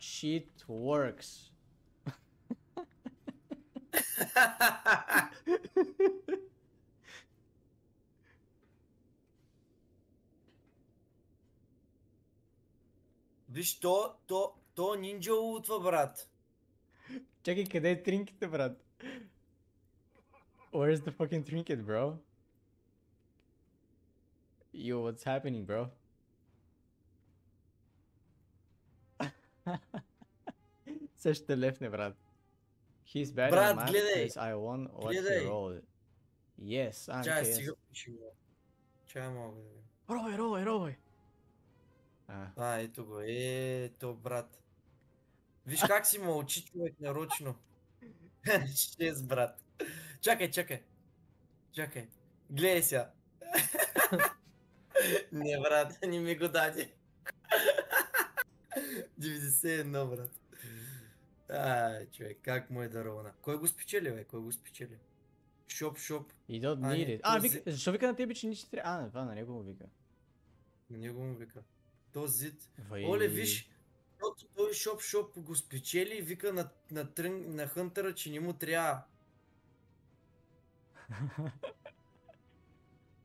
Shit works. Виж, то нинджа лутва, брат. Чакай, къде е тринките, брат? Where's the fucking trinket, bro? Yo, what's happening, bro? Същата лефне, брат. He's bad in Брат, math гледай. because I won what he Гледай. rolled. Yes, Чай, okay, сега yes. пишем. Чай мога да видим. Робай. Ето го. Ето, брат. Виж как си мълчи човек нарочно. 6, брат. Чакай. Гледай сега. Не, брат, не ми го даде. 91, брат. Човек, как му е дарована. Кой го спечели, бе? Кой го спечели? Шоп. You don't need it. Вика, защо вика на тебе, че нищо трябва? Това на него му вика. На него му вика. То зид. Вай. Оле, виж, той шоп го спечели и вика на Хънтъра, че не му трябва.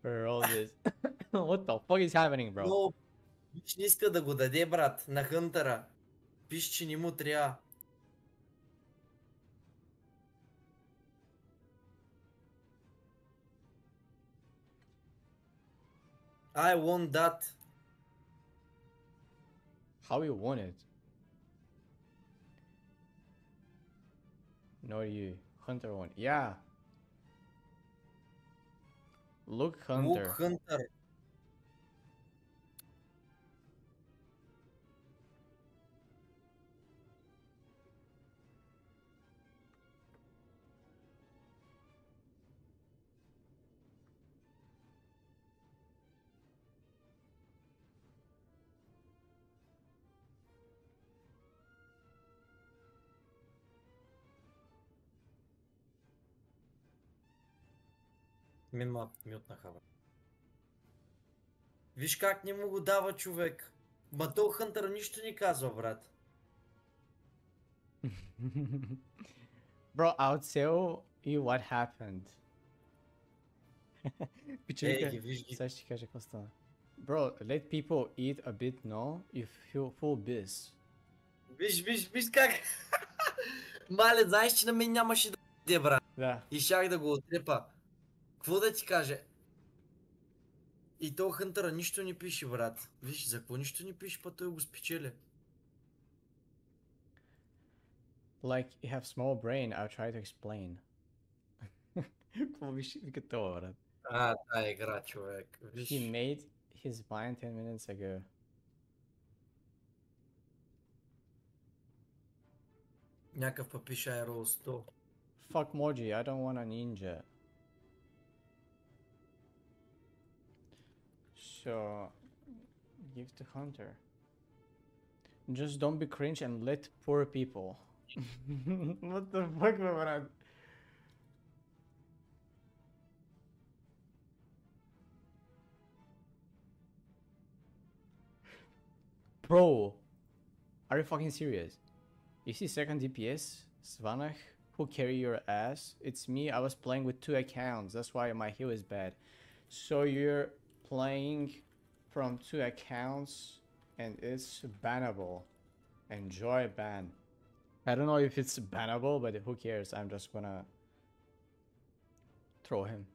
Roll this. What the fuck is happening, bro? Но, виж, не иска да го даде, брат, на Хънтъра. Пише, че не му трябва. I want that. How you won it? No, you. Hunter won. Yeah. Look, Hunter. Look, Хънтър. Мина мютнаха, бе. Виж как не му го дава човек. Ма то Хънтър нищо не казва, брат. Bro, I'll tell you what happened. Ей, виж ги. Сега ще ти кажа какво стана. Bro, let people eat a bit, no? You feel full biz. Виж как. Мале, знаеш, че на мен нямаше да даде, брат. Да. И щях да го отрепа. Какво да ти кажа? И то Хънтъра нищо не пише, брат. Виж, за какво нищо не пише, па той го спечели. Like, you have small brain, I'll try to explain. Какво вика това, брат? Та игра, човек. Виж. He made his mind 10 minutes ago. Някакъв път пише I roll 100. Fuck Moji, I don't want a ninja. So, give to Hunter. Just don't be cringe and let poor people. What the fuck, man? Bro, are you fucking serious? You see second DPS, Svanach, who carry your ass? It's me, I was playing with 2 accounts, that's why my heal is bad. So you're playing from 2 accounts and it's bannable. Enjoy ban. I don't know if it's bannable, but who cares? I'm just gonna throw him.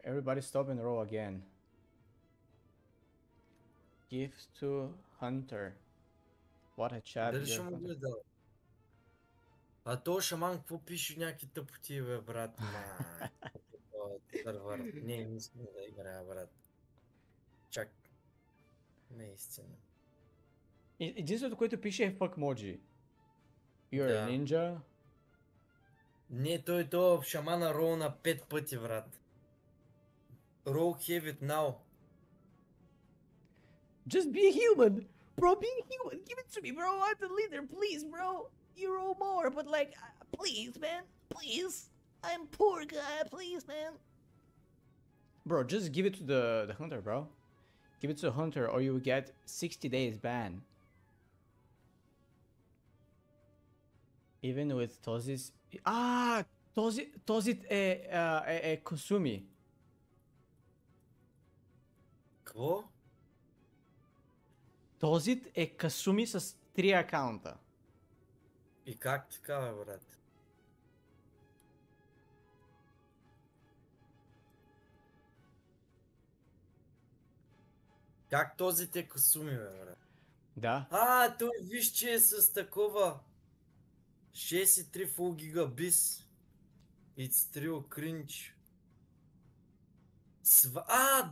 Everybody stop and roll again. Give to Hunter. What a chat. Дали ще му гледал? А то шаман какво пише някакви тъпоти, бе, брат? Сървър. Не искам да играя, брат. Чак. Наистина. Единственото, което пише е fuck Moji. You're a ninja. Не, той шамана рол на 5 пъти, брат. Roll have it now. Just be human! Bro, be human! Give it to me, bro! I'm the leader, please, bro! You roll more, but like, please, man! Please! I'm poor guy, please, man! Bro, just give it to the hunter, bro. Give it to the hunter or you will get 60 days ban. Even with Tozi's... Ah! Tozi Kusumi. Какво? Тозит е Касуми с 3 акаунта. И как така, бе, брат? Как този те косуми, бе, брат? Да. Той виж, че е с такова 6,3 Full Gigabis. It's real cringe.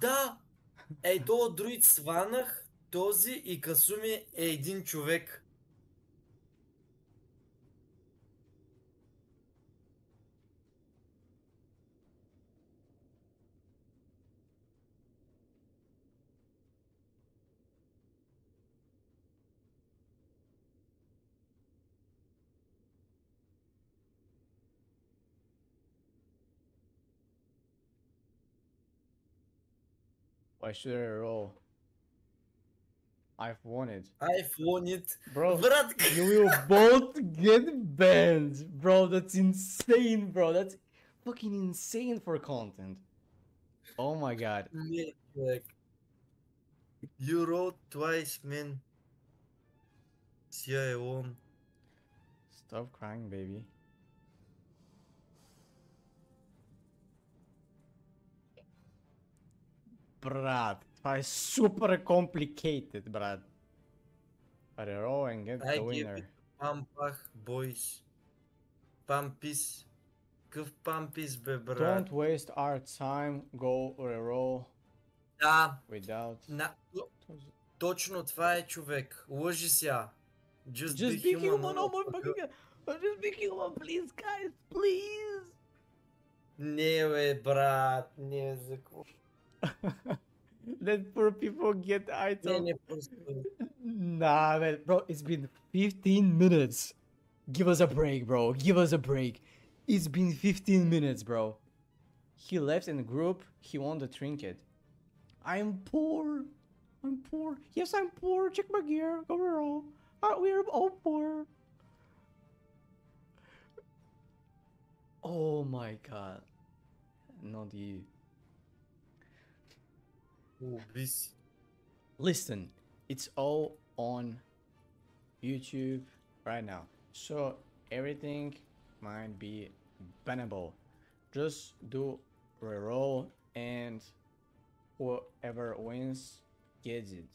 Да! То друид сванах, този и Касуми е един човек. Why should I roll? I've won it. I've won it. Bro, Брат, you will both get banned. Bro, that's insane, bro. That's fucking insane for content. Oh my god. не, човек. You wrote twice, man. Sia won. Stop crying, baby. Брат, това е супер complicated, брат. Reroll and get I the give winner. it Пампах, boys. Пампис. Какъв пампис, бе, брат? Don't waste our time. Go reroll Да, without... точно това е, човек. Лъжи сега. Just be human, oh my fucking god. Just be human, please, guys, please. Не, бе, брат. Не, за какво? Let poor people get items. Не, просто. Nah, man, bro, it's been 15 minutes. Give us a break, bro. Give us a break. It's been 15 minutes, bro. He left in the group. He won the trinket. I'm poor. I'm poor. Yes, I'm poor. Check my gear. Go roll. We're all poor. Oh my god. Not you. Убий си. Listen, it's all on YouTube right now, so everything might be bannable. Just do reroll and whoever wins gets it.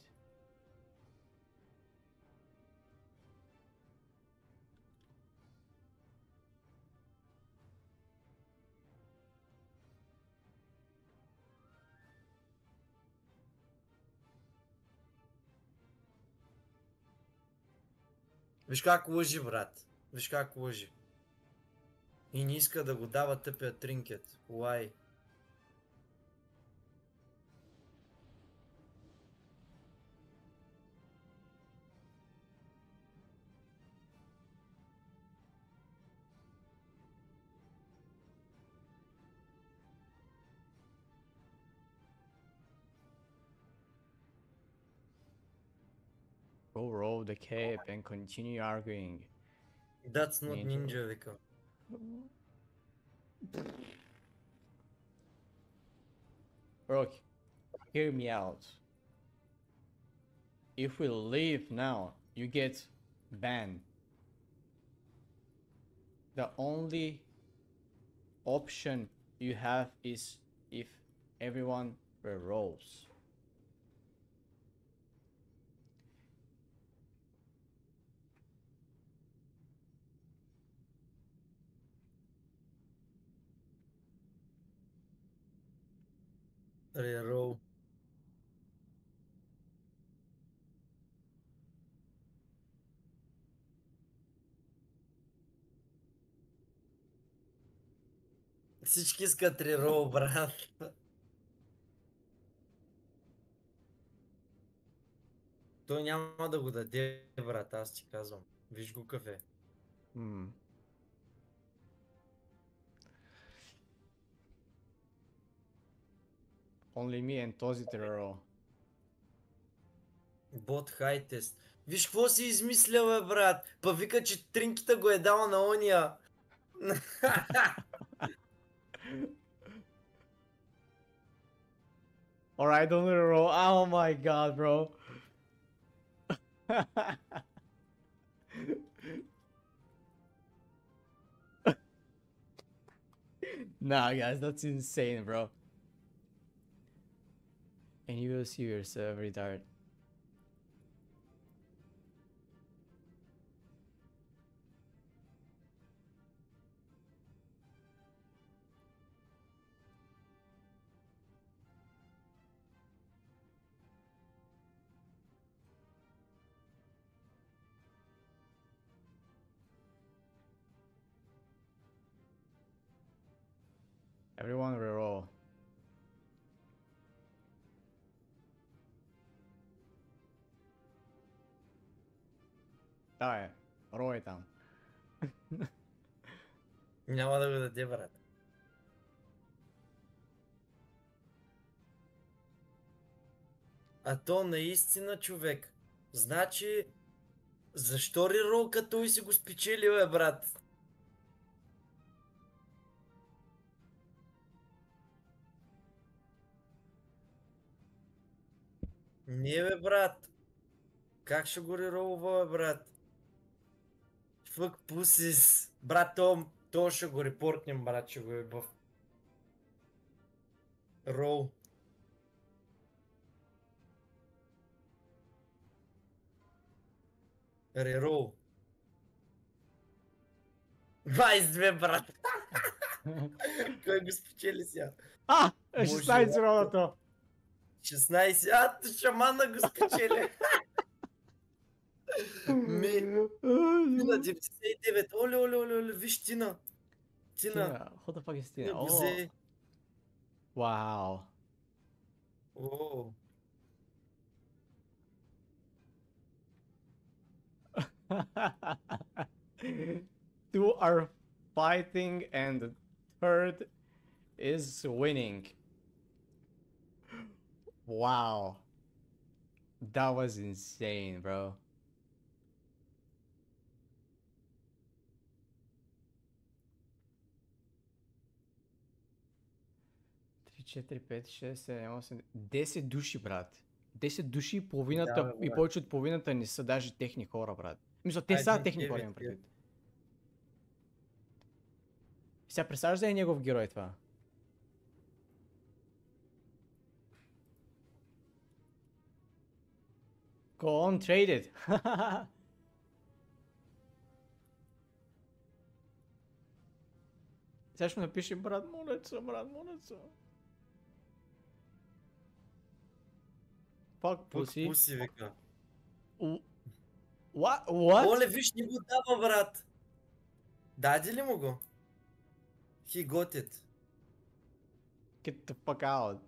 Виж как лъжи, брат. Виж как лъжи. И не иска да го дава тъпия тринкет. Why? Go roll the cape and continue arguing. That's not Ninja. ninja, вика. Bro, hear me out. If we leave now, you get banned. The only option you have is if everyone re-rolls. Reroll. Всички искат рерол, брат. Той няма да го даде, брат, аз ти казвам. Виж го кафе. Hmm. Only me and Tozi Terrero. Бот хай тест. Виж какво си измисля, бе, брат. Па вика, че тринката го е дал на ония. Alright, don't let it roll. Oh my god, bro. Nah, guys, that's insane, bro. And you will see yourself retarded. Everyone reroll. Давай, рой там. Няма да го даде, брат. А то наистина, човек. Значи, защо рерол като и си го спечели, бе, брат? Не, бе, брат. Как ще го реролва, бе, брат? Fuck pussies. Брат, то ще го репортнем, брат, ще го е в рол. Рерол. 22, брат. Кой го спечели сега? А! Може 16 ролата! 16. А, шамана го спечели. Ми. Тина 99. Оле, оле, оле, оле, виж Тина. Тина. Тина, what the fuck is Не Tina? го Oh, взе. wow. О. Two are fighting and the third is winning. Wow. That was insane, bro. Три, 4, 5, 6, 7, 8, 10 души, брат. 10 души и половината, Да, бе, и брат. повече от половината не са даже техни хора, брат. Мисля, те Айде, са техни хора, девет, имам предвид. Сега представяш да е негов герой това? Go on, trade it. Сега ще му напише, брат, молеца, брат, молеца. Fuck Пък pussy. пуси, вика. What? What? Оле, виж, не го дава, брат. Даде ли му го? He got it. Get the fuck out.